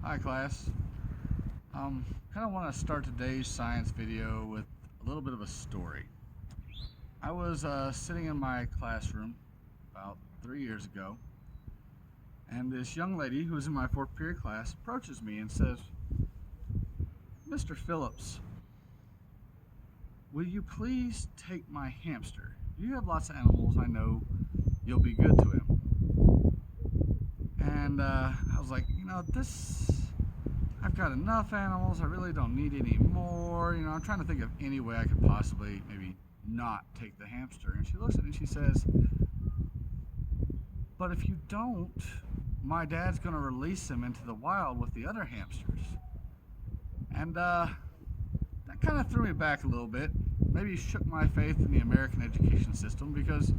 Hi class. Kind of want to start today's science video with a little bit of a story. I was sitting in my classroom about 3 years ago, and this young lady who was in my fourth period class approaches me and says, "Mr. Phillips, will you please take my hamster? You have lots of animals. I know you'll be good to him." And I was like, I've got enough animals. I really don't need any more. I'm trying to think of any way I could possibly maybe not take the hamster. And she looks at me and she says, "But if you don't, my dad's going to release him into the wild with the other hamsters." And that kind of threw me back a little bit. Maybe shook my faith in the American education system because,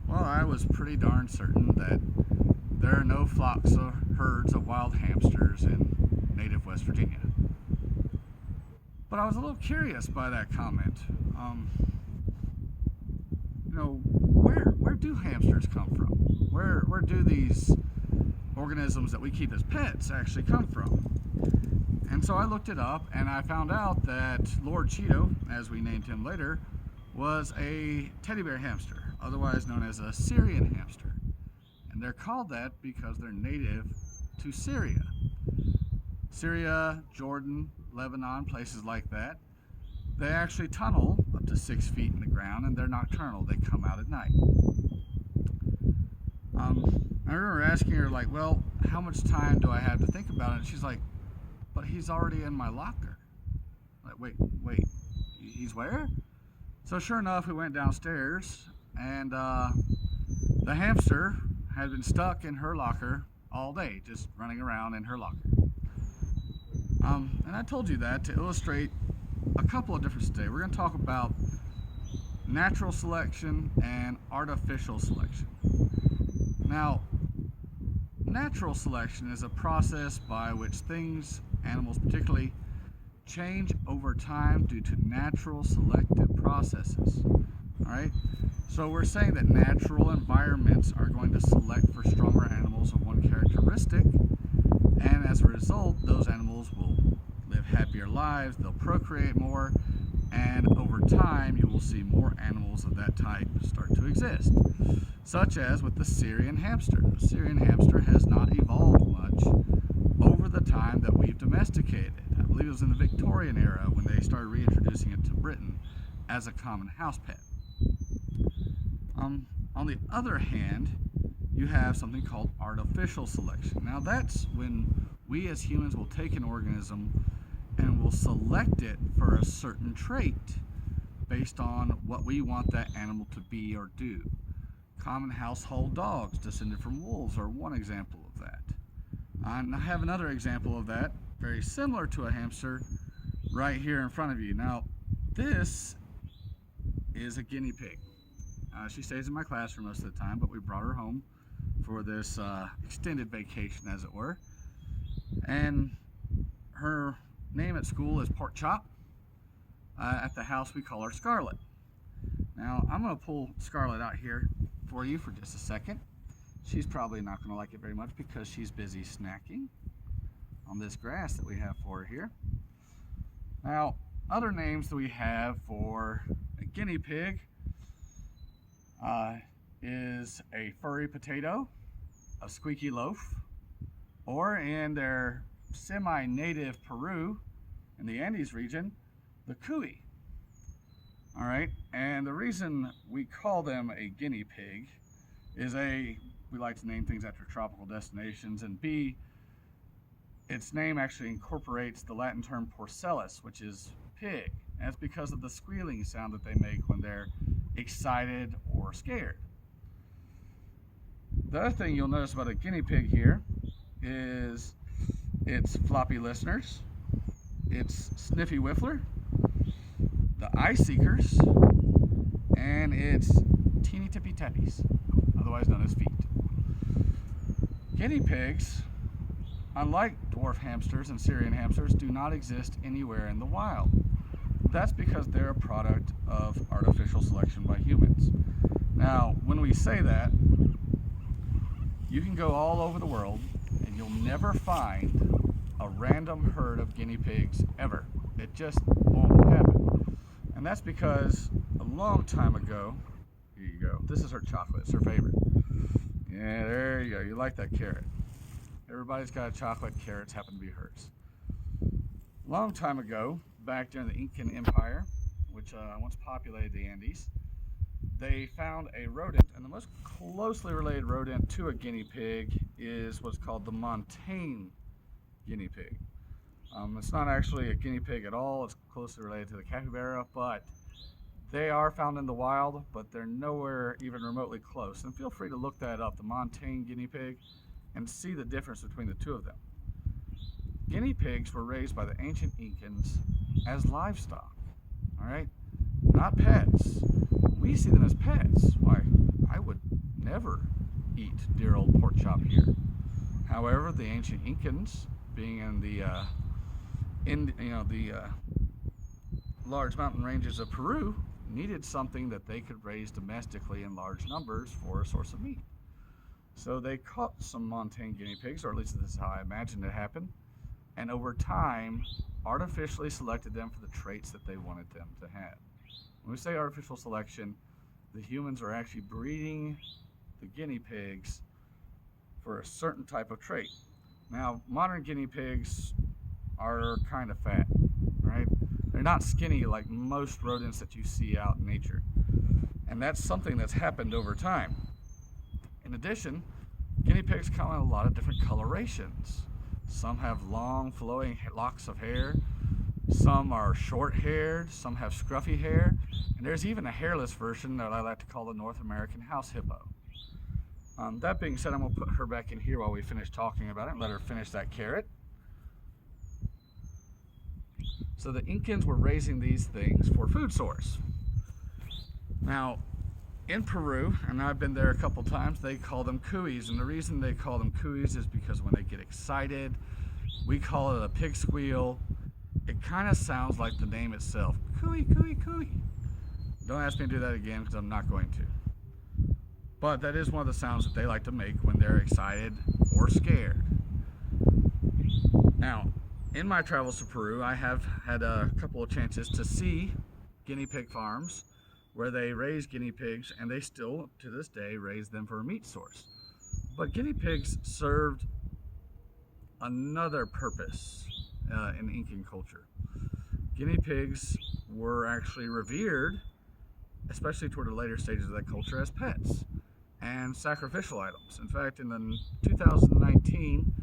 well, I was pretty darn certain that there are no flocks or herds of wild hamsters in native West Virginia. But I was a little curious by that comment. Where do hamsters come from? Where do these organisms that we keep as pets actually come from? And so I looked it up and I found out that Lord Cheeto, as we named him later, was a teddy bear hamster, otherwise known as a Syrian hamster. And they're called that because they're native to Syria. Syria, Jordan, Lebanon, places like that. They actually tunnel up to 6 feet in the ground, and they're nocturnal. They come out at night. I remember asking her, well, how much time do I have to think about it? And she's like, "But he's already in my locker." Wait, he's where? So sure enough, we went downstairs, and the hamster had been stuck in her locker all day, just running around in her locker. And I told you that to illustrate a couple of differences today. We're going to talk about natural selection and artificial selection. Now, natural selection is a process by which things, animals particularly, change over time due to natural selective processes. Alright? So we're saying that natural environments are going to select for stronger animals of one characteristic, and as a result, those animals will live happier lives, they'll procreate more, and over time you will see more animals of that type start to exist. Such as with the Syrian hamster. The Syrian hamster has not evolved much over the time that we've domesticated it. I believe it was in the Victorian era when they started reintroducing it to Britain as a common house pet. On the other hand, you have something called artificial selection. Now that's when we as humans will take an organism and will select it for a certain trait based on what we want that animal to be or do. Common household dogs descended from wolves are one example of that. And I have another example of that, very similar to a hamster, right here in front of you. Now, this is a guinea pig. She stays in my classroom most of the time, but we brought her home for this extended vacation, as it were. And her name at school is Pork Chop. At the house, we call her Scarlet. Now, I'm going to pull Scarlet out here for you for just a second. She's probably not going to like it very much because she's busy snacking on this grass that we have for her here. Now, other names that we have for a guinea pig is a furry potato, a squeaky loaf, or in their semi-native Peru in the Andes region, the cuy. All right, and the reason we call them a guinea pig is A, we like to name things after tropical destinations, and B, its name actually incorporates the Latin term porcellus, which is pig. And that's because of the squealing sound that they make when they're excited or scared. The other thing you'll notice about a guinea pig here is its floppy listeners, its sniffy whiffler, the eye seekers, and its teeny tippy tappies, otherwise known as feet. Guinea pigs, unlike dwarf hamsters and Syrian hamsters, do not exist anywhere in the wild. That's because they're a product of artificial selection by humans. Now, when we say that, you can go all over the world and you'll never find a random herd of guinea pigs ever. It just won't happen. And that's because a long time ago, here you go, this is her chocolate, it's her favorite. Yeah, there you go, you like that carrot. Everybody's got a chocolate, carrots happen to be hers. Long time ago, back during the Incan Empire, which once populated the Andes, they found a rodent, and the most closely related rodent to a guinea pig is what's called the montane guinea pig. It's not actually a guinea pig at all, it's closely related to the capybara, but they are found in the wild, but they're nowhere even remotely close. And feel free to look that up, the montane guinea pig, and see the difference between the two of them. Guinea pigs were raised by the ancient Incans as livestock, all right? Not pets. We see them as pets. Why, I would never eat dear old pork chop here. However, the ancient Incans, being in the large mountain ranges of Peru, needed something that they could raise domestically in large numbers for a source of meat. So they caught some montane guinea pigs, or at least this is how I imagine it happened, and over time artificially selected them for the traits that they wanted them to have. When we say artificial selection, the humans are actually breeding the guinea pigs for a certain type of trait. Now, modern guinea pigs are kind of fat, right? They're not skinny like most rodents that you see out in nature. And that's something that's happened over time. In addition, guinea pigs come in a lot of different colorations. Some have long flowing locks of hair, some are short-haired, some have scruffy hair, and there's even a hairless version that I like to call the North American house hippo. That being said, I'm going to put her back in here while we finish talking about it and let her finish that carrot. So the Incans were raising these things for food source. Now, in Peru, and I've been there a couple times, they call them cuys, and the reason they call them cuys is because when they get excited, we call it a pig squeal. It kind of sounds like the name itself, cuy, cuy, cuy. Don't ask me to do that again because I'm not going to. But that is one of the sounds that they like to make when they're excited or scared. Now, in my travels to Peru, I have had a couple of chances to see guinea pig farms where they raise guinea pigs, and they still, to this day, raise them for a meat source. But guinea pigs served another purpose in Incan culture. Guinea pigs were actually revered, especially toward the later stages of that culture, as pets and sacrificial items. In fact, in 2019,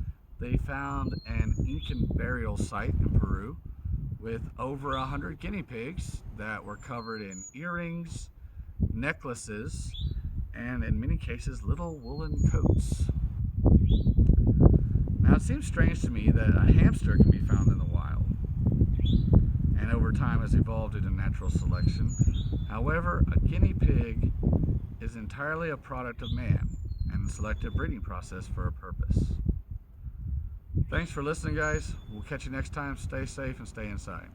they found an Incan burial site in Peru with over 100 guinea pigs that were covered in earrings, necklaces, and in many cases, little woolen coats. Now, it seems strange to me that a hamster can be found in the wild, and over time has evolved into natural selection. However, a guinea pig is entirely a product of man and the selective breeding process for a purpose. Thanks for listening, guys. We'll catch you next time. Stay safe and stay inside.